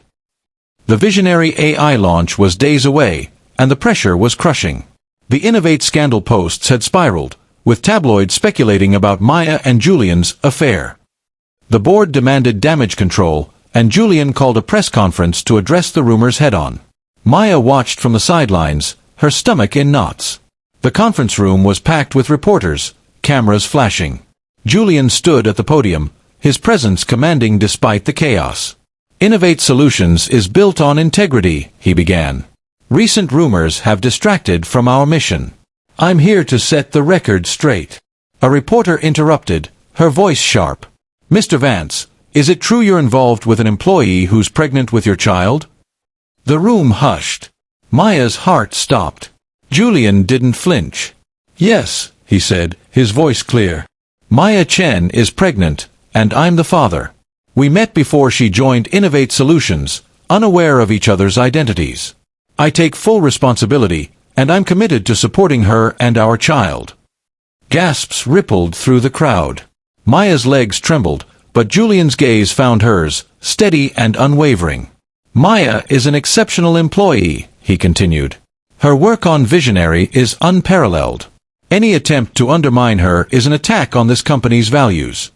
The visionary AI launch was days away, and the pressure was crushing. The Innovate scandal posts had spiraled, with tabloids speculating about Maya and Julian's affair. The board demanded damage control, and Julian called a press conference to address the rumors head-on. Maya watched from the sidelines, her stomach in knots. The conference room was packed with reporters, cameras flashing. Julian stood at the podium, his presence commanding despite the chaos. "Innovate Solutions is built on integrity," he began. "Recent rumors have distracted from our mission. I'm here to set the record straight." A reporter interrupted, her voice sharp. "Mr. Vance, is it true you're involved with an employee who's pregnant with your child?" The room hushed. Maya's heart stopped. Julian didn't flinch. "Yes," he said, his voice clear. "Maya Chen is pregnant, and I'm the father. We met before she joined Innovate Solutions, unaware of each other's identities. I take full responsibility, and I'm committed to supporting her and our child." Gasps rippled through the crowd. Maya's legs trembled, but Julian's gaze found hers, steady and unwavering. "Maya is an exceptional employee," he continued. "Her work on Visionary is unparalleled. Any attempt to undermine her is an attack on this company's values."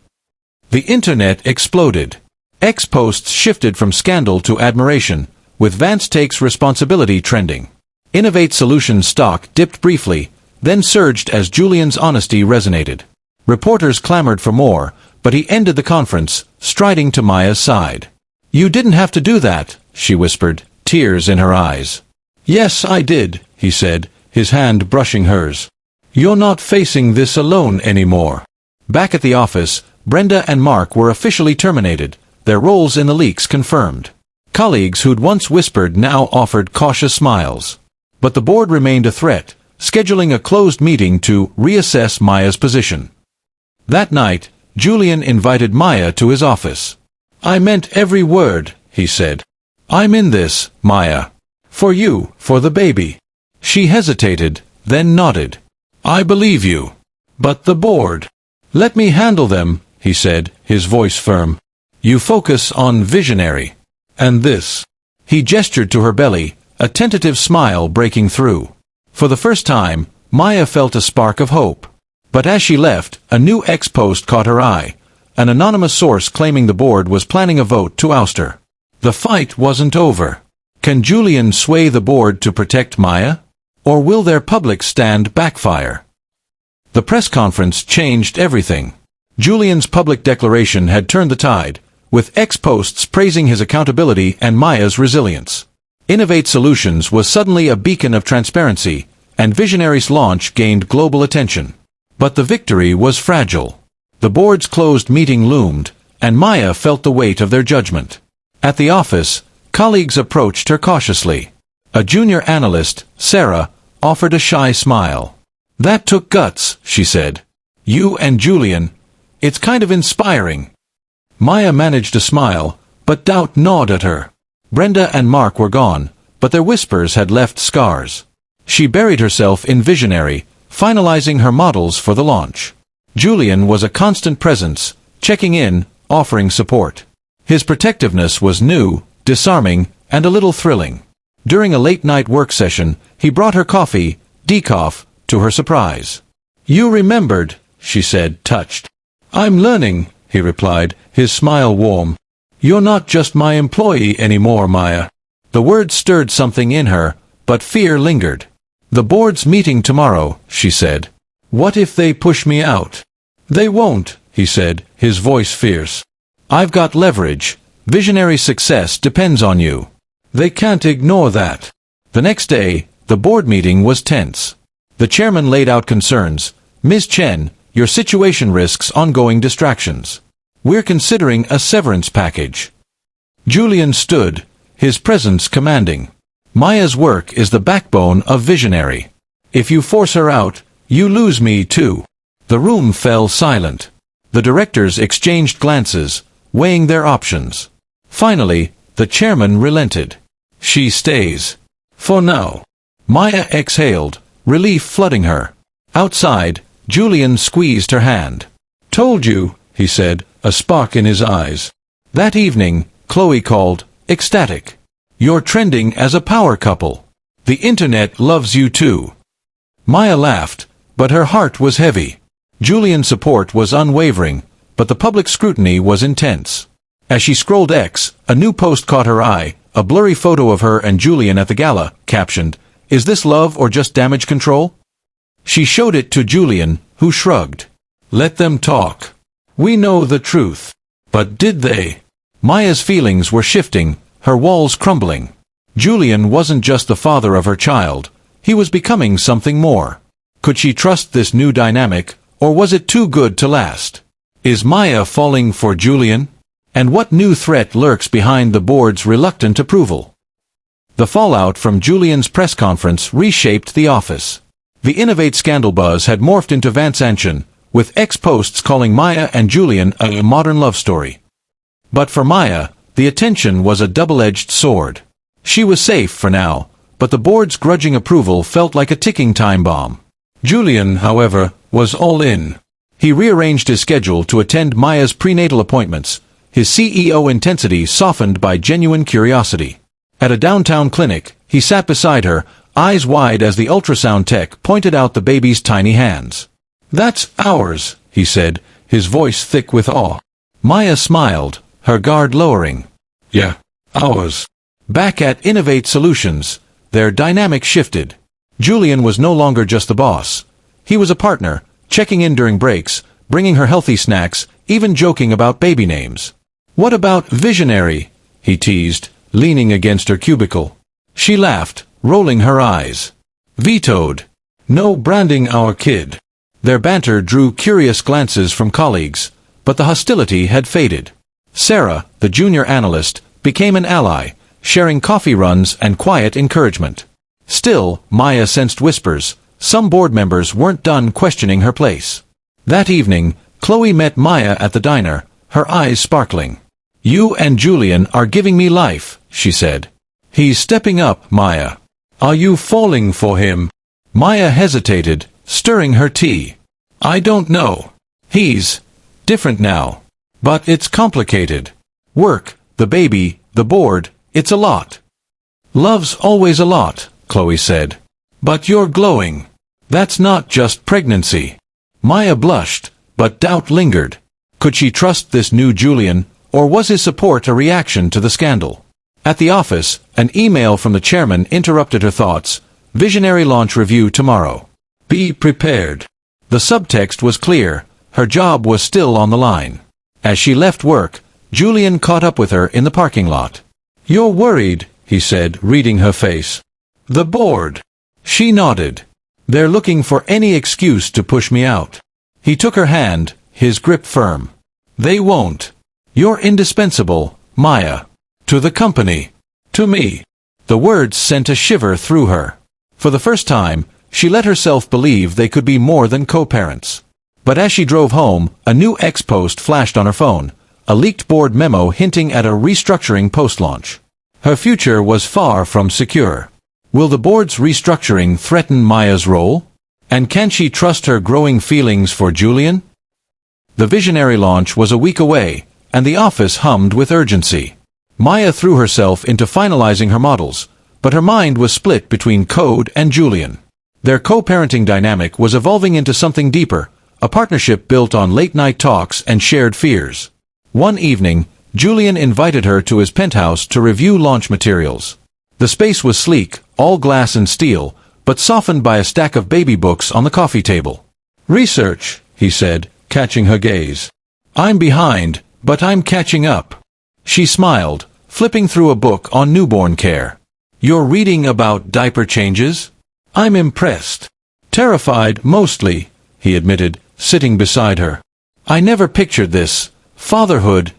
The internet exploded. Ex-posts shifted from scandal to admiration, with Vance takes responsibility trending. Innovate Solutions stock dipped briefly, then surged as Julian's honesty resonated. Reporters clamored for more, but he ended the conference, striding to Maya's side. "You didn't have to do that," she whispered, tears in her eyes. "Yes, I did," he said, his hand brushing hers. "You're not facing this alone anymore." Back at the office, Brenda and Mark were officially terminated, their roles in the leaks confirmed. Colleagues who'd once whispered now offered cautious smiles. But the board remained a threat, scheduling a closed meeting to reassess Maya's position. That night, Julian invited Maya to his office. "I meant every word," he said. "I'm in this, Maya. For you, for the baby." She hesitated, then nodded. "I believe you. But the board." "Let me handle them," he said, his voice firm. "You focus on Visionary. And this." He gestured to her belly, a tentative smile breaking through. For the first time, Maya felt a spark of hope. But as she left, a new ex-post caught her eye, an anonymous source claiming the board was planning a vote to oust her. The fight wasn't over. Can Julian sway the board to protect Maya? Or will their public stand backfire? The press conference changed everything. Julian's public declaration had turned the tide, with ex-posts praising his accountability and Maya's resilience. Innovate Solutions was suddenly a beacon of transparency, and Visionary's launch gained global attention. But the victory was fragile. The board's closed meeting loomed, and Maya felt the weight of their judgment. At the office, colleagues approached her cautiously. A junior analyst, Sarah, offered a shy smile. "That took guts," she said. "You and Julian. It's kind of inspiring." Maya managed to smile, but doubt gnawed at her. Brenda and Mark were gone, but their whispers had left scars. She buried herself in Visionary, finalizing her models for the launch. Julian was a constant presence, checking in, offering support. His protectiveness was new, disarming, and a little thrilling. During a late-night work session, he brought her coffee, decaf, to her surprise. "You remembered," she said, touched. "I'm learning," he replied, his smile warm. "You're not just my employee anymore, Maya." The words stirred something in her, but fear lingered. "The board's meeting tomorrow," she said. "What if they push me out?" "They won't," he said, his voice fierce. "I've got leverage. Visionary success depends on you. They can't ignore that." The next day, the board meeting was tense. The chairman laid out concerns. "Ms. Chen, your situation risks ongoing distractions. We're considering a severance package." Julian stood, his presence commanding. "Maya's work is the backbone of Visionary. If you force her out, you lose me too." The room fell silent. The directors exchanged glances, weighing their options. Finally, the chairman relented. "She stays. For now." Maya exhaled, relief flooding her. Outside, Julian squeezed her hand. "Told you," he said, a spark in his eyes. That evening, Chloe called, ecstatic. "You're trending as a power couple. The internet loves you too." Maya laughed, but her heart was heavy. Julian's support was unwavering, but the public scrutiny was intense. As she scrolled X, a new post caught her eye, a blurry photo of her and Julian at the gala, captioned, "Is this love or just damage control?" She showed it to Julian, who shrugged. "Let them talk. We know the truth." But did they? Maya's feelings were shifting, her walls crumbling. Julian wasn't just the father of her child, he was becoming something more. Could she trust this new dynamic, or was it too good to last? Is Maya falling for Julian? And what new threat lurks behind the board's reluctant approval? The fallout from Julian's press conference reshaped the office. The Innovate scandal buzz had morphed into Vansantion, with ex-posts calling Maya and Julian a modern love story. But for Maya, the attention was a double-edged sword. She was safe for now, but the board's grudging approval felt like a ticking time bomb. Julian, however, was all in. He rearranged his schedule to attend Maya's prenatal appointments, his CEO intensity softened by genuine curiosity. At a downtown clinic, he sat beside her, eyes wide as the ultrasound tech pointed out the baby's tiny hands. "That's ours," he said, his voice thick with awe. Maya smiled, her guard lowering. "Yeah, ours." Back at Innovate Solutions, their dynamic shifted. Julian was no longer just the boss. He was a partner, checking in during breaks, bringing her healthy snacks, even joking about baby names. "What about Visionary?" he teased, leaning against her cubicle. She laughed, rolling her eyes. "Vetoed. No branding our kid." Their banter drew curious glances from colleagues, but the hostility had faded. Sarah, the junior analyst, became an ally, sharing coffee runs and quiet encouragement. Still, Maya sensed whispers. Some board members weren't done questioning her place. That evening, Chloe met Maya at the diner, her eyes sparkling. "You and Julian are giving me life," she said. "He's stepping up, Maya. Are you falling for him?" Maya hesitated, stirring her tea. "I don't know. He's different now. But it's complicated. Work, the baby, the board, it's a lot." "Love's always a lot," Chloe said. "But you're glowing. That's not just pregnancy." Maya blushed, but doubt lingered. Could she trust this new Julian, or was his support a reaction to the scandal? At the office, an email from the chairman interrupted her thoughts. "Visionary launch review tomorrow. Be prepared." The subtext was clear. Her job was still on the line. As she left work, Julian caught up with her in the parking lot. "You're worried," he said, reading her face. "The board." She nodded. "They're looking for any excuse to push me out." He took her hand, his grip firm. "They won't. You're indispensable, Maya. To the company. To me." The words sent a shiver through her. For the first time, she let herself believe they could be more than co-parents. But as she drove home, a new X-post flashed on her phone, a leaked board memo hinting at a restructuring post-launch. Her future was far from secure. Will the board's restructuring threaten Maya's role? And can she trust her growing feelings for Julian? The Visionary launch was a week away, and the office hummed with urgency. Maya threw herself into finalizing her models, but her mind was split between code and Julian. Their co-parenting dynamic was evolving into something deeper, a partnership built on late-night talks and shared fears. One evening, Julian invited her to his penthouse to review launch materials. The space was sleek, all glass and steel, but softened by a stack of baby books on the coffee table. "Research," he said, catching her gaze. "I'm behind, but I'm catching up." She smiled, flipping through a book on newborn care. "You're reading about diaper changes?" "I'm impressed." "Terrified, mostly," he admitted, sitting beside her. "I never pictured this, Fatherhood,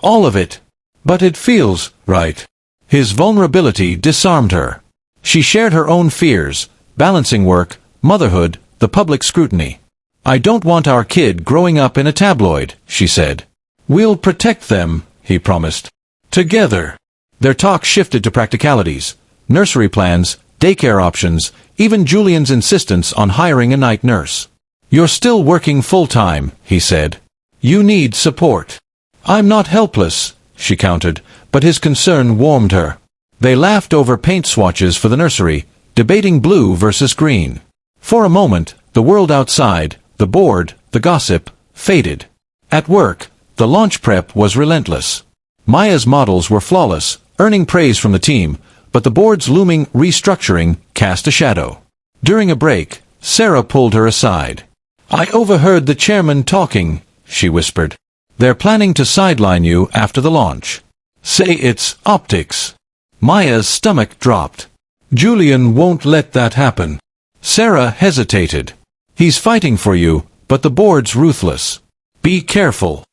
all of it. But it feels right. His vulnerability disarmed her. She shared her own fears, balancing work, motherhood, the public scrutiny. I don't want our kid growing up in a tabloid, she said. We'll protect them, he promised. Together. Their talk shifted to practicalities, nursery plans, daycare options, even Julian's insistence on hiring a night nurse. You're still working full-time, he said. You need support. I'm not helpless, she countered, but his concern warmed her. They laughed over paint swatches for the nursery, debating blue versus green. For a moment, the world outside, the board, the gossip, faded. At work, the launch prep was relentless. Maya's models were flawless, earning praise from the team, but the board's looming restructuring cast a shadow. During a break, Sarah pulled her aside. I overheard the chairman talking, she whispered. They're planning to sideline you after the launch. Say it's optics. Maya's stomach dropped. Julian won't let that happen. Sarah hesitated. He's fighting for you, but the board's ruthless. Be careful.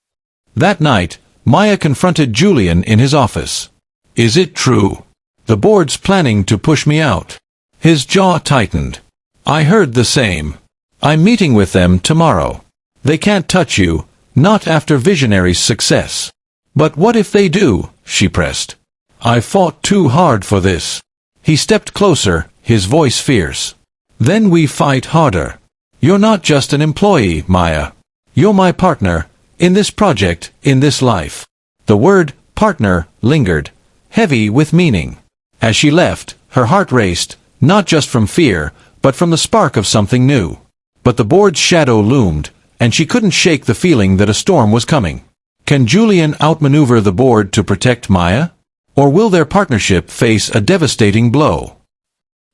That night, Maya confronted Julian in his office. Is it true? The board's planning to push me out. His jaw tightened. I heard the same. I'm meeting with them tomorrow. They can't touch you, not after Visionary's success. But what if they do? She pressed. I fought too hard for this. He stepped closer, his voice fierce. Then we fight harder. You're not just an employee, Maya. You're my partner, in this project, in this life. The word partner lingered, heavy with meaning. As she left, her heart raced, not just from fear, but from the spark of something new. But the board's shadow loomed, and she couldn't shake the feeling that a storm was coming. Can Julian outmaneuver the board to protect Maya? Or will their partnership face a devastating blow?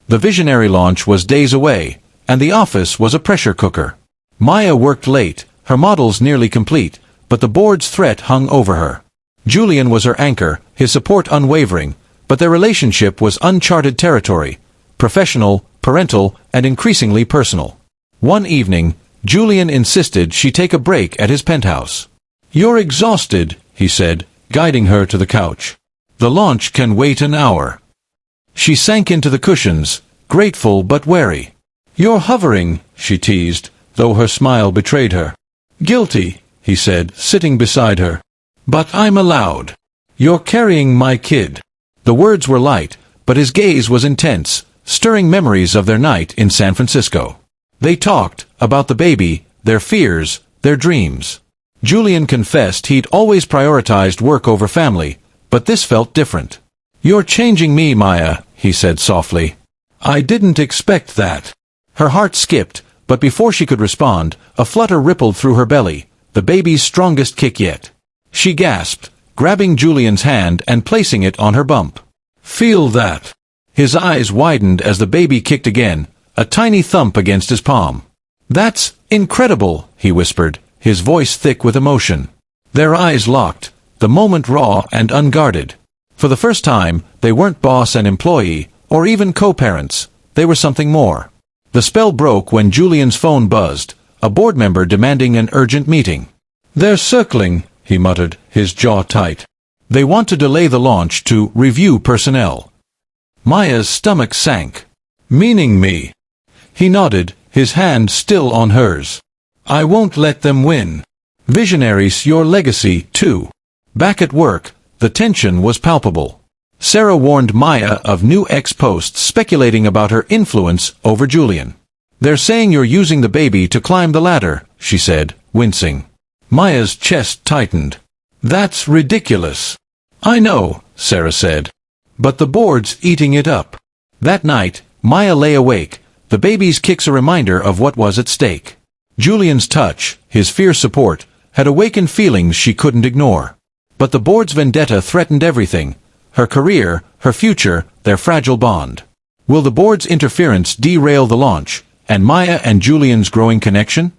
The Visionary launch was days away, and the office was a pressure cooker. Maya worked late, her models nearly complete, but the board's threat hung over her. Julian was her anchor, his support unwavering, but their relationship was uncharted territory, professional, parental, and increasingly personal. One evening, Julian insisted she take a break at his penthouse. You're exhausted, he said, guiding her to the couch. The launch can wait an hour. She sank into the cushions, grateful but wary. You're hovering, she teased, though her smile betrayed her. Guilty, he said, sitting beside her. But I'm allowed. You're carrying my kid. The words were light, but his gaze was intense, stirring memories of their night in San Francisco. They talked about the baby, their fears, their dreams. Julian confessed he'd always prioritized work over family, but this felt different. You're changing me, Maya, he said softly. I didn't expect that. Her heart skipped, but before she could respond, a flutter rippled through her belly, the baby's strongest kick yet. She gasped, grabbing Julian's hand and placing it on her bump. Feel that. His eyes widened as the baby kicked again, a tiny thump against his palm. That's incredible, he whispered, his voice thick with emotion. Their eyes locked, the moment raw and unguarded. For the first time, they weren't boss and employee, or even co-parents. They were something more. The spell broke when Julian's phone buzzed, a board member demanding an urgent meeting. They're circling, he muttered, his jaw tight. They want to delay the launch to review personnel. Maya's stomach sank. Meaning me? He nodded, his hand still on hers. I won't let them win. Visionaries, your legacy, too. Back at work, the tension was palpable. Sarah warned Maya of new ex-posts speculating about her influence over Julian. They're saying you're using the baby to climb the ladder, she said, wincing. Maya's chest tightened. That's ridiculous. I know, Sarah said. But the board's eating it up. That night, Maya lay awake, the baby's kicks a reminder of what was at stake. Julian's touch, his fierce support, had awakened feelings she couldn't ignore. But the board's vendetta threatened everything, her career, her future, their fragile bond. Will the board's interference derail the launch, and Maya and Julian's growing connection?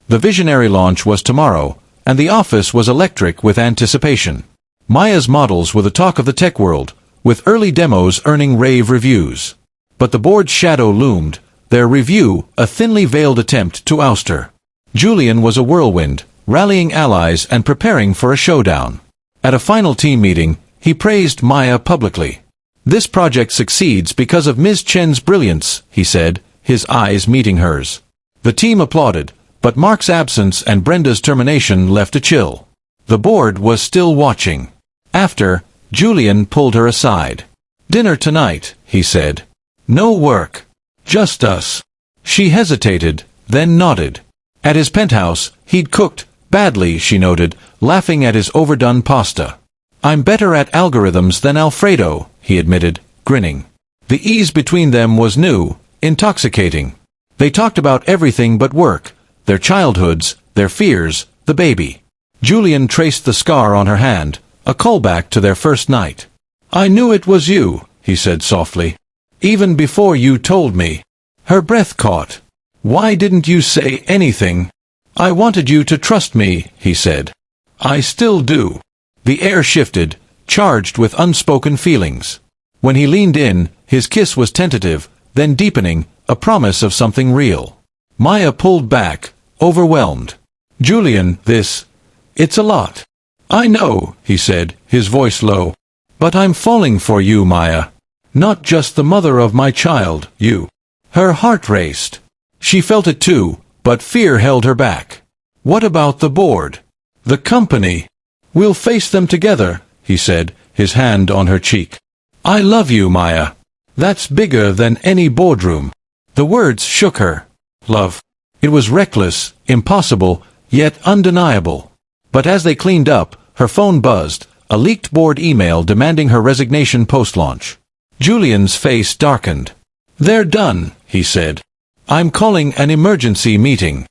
The Visionary launch was tomorrow, and the office was electric with anticipation. Maya's models were the talk of the tech world, with early demos earning rave reviews. But the board's shadow loomed, their review a thinly veiled attempt to oust her. Julian was a whirlwind, rallying allies and preparing for a showdown. At a final team meeting, he praised Maya publicly. "This project succeeds because of Ms. Chen's brilliance," he said, his eyes meeting hers. The team applauded, but Mark's absence and Brenda's termination left a chill. The board was still watching. After, Julian pulled her aside. "Dinner tonight," he said. "No work. Just us." She hesitated, then nodded. At his penthouse, he'd cooked, badly, she noted, laughing at his overdone pasta. "I'm better at algorithms than Alfredo," he admitted, grinning. The ease between them was new, intoxicating. They talked about everything but work, their childhoods, their fears, the baby. Julian traced the scar on her hand, a callback to their first night. "I knew it was you," he said softly. "Even before you told me." Her breath caught. "Why didn't you say anything?" "I wanted you to trust me," he said. "I still do." The air shifted, charged with unspoken feelings. When he leaned in, his kiss was tentative, then deepening, a promise of something real. Maya pulled back, overwhelmed. "Julian, it's a lot." "I know," he said, his voice low. "But I'm falling for you, Maya. Not just the mother of my child, you." Her heart raced. She felt it too, but fear held her back. "What about the board? The company?" "We'll face them together," he said, his hand on her cheek. "I love you, Maya. That's bigger than any boardroom." The words shook her. Love. It was reckless, impossible, yet undeniable. But as they cleaned up, her phone buzzed, a leaked board email demanding her resignation post-launch. Julian's face darkened. "They're done," he said. "I'm calling an emergency meeting."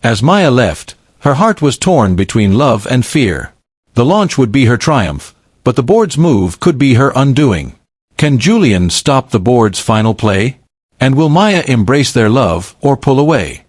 As Maya left, her heart was torn between love and fear. The launch would be her triumph, but the board's move could be her undoing. Can Julian stop the board's final play? And will Maya embrace their love or pull away?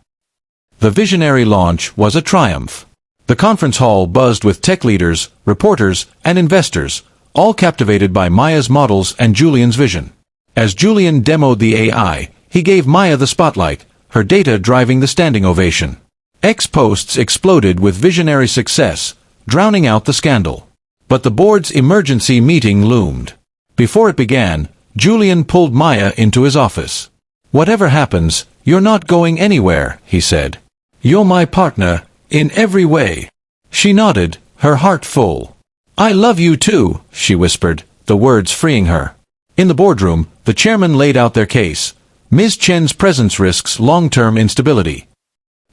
The visionary launch was a triumph. The conference hall buzzed with tech leaders, reporters, and investors, all captivated by Maya's models and Julian's vision. As Julian demoed the AI, he gave Maya the spotlight, her data driving the standing ovation. X posts exploded with visionary success, drowning out the scandal. But the board's emergency meeting loomed. Before it began, Julian pulled Maya into his office. "Whatever happens, you're not going anywhere," he said. "You're my partner, in every way." She nodded, her heart full. "I love you too," she whispered, the words freeing her. In the boardroom, the chairman laid out their case. Ms. Chen's presence risks long-term instability.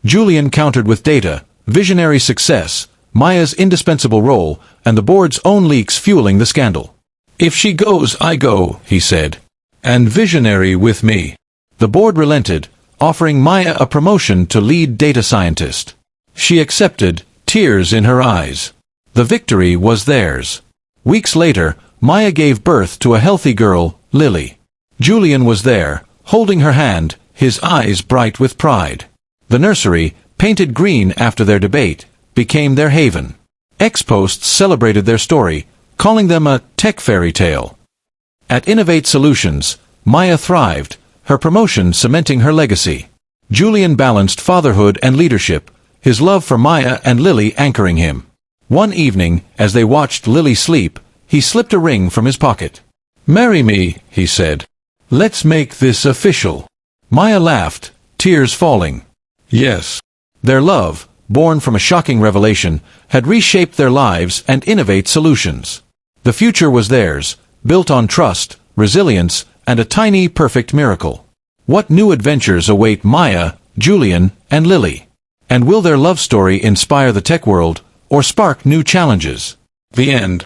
Julian countered with data, visionary success, Maya's indispensable role, and the board's own leaks fueling the scandal. "If she goes, I go," he said. "And visionary with me." The board relented, offering Maya a promotion to lead data scientist. She accepted, tears in her eyes. The victory was theirs. Weeks later, Maya gave birth to a healthy girl, Lily. Julian was there, holding her hand, his eyes bright with pride. The nursery, painted green after their debate, became their haven. X-posts celebrated their story, calling them a tech fairy tale. At Innovate Solutions, Maya thrived, her promotion cementing her legacy. Julian balanced fatherhood and leadership, his love for Maya and Lily anchoring him. One evening, as they watched Lily sleep, he slipped a ring from his pocket. "Marry me," he said. "Let's make this official." Maya laughed, tears falling. Yes. Their love, born from a shocking revelation, had reshaped their lives and Innovate Solutions. The future was theirs, built on trust, resilience, and a tiny, perfect miracle. What new adventures await Maya, Julian, and Lily? And will their love story inspire the tech world, or spark new challenges? The end.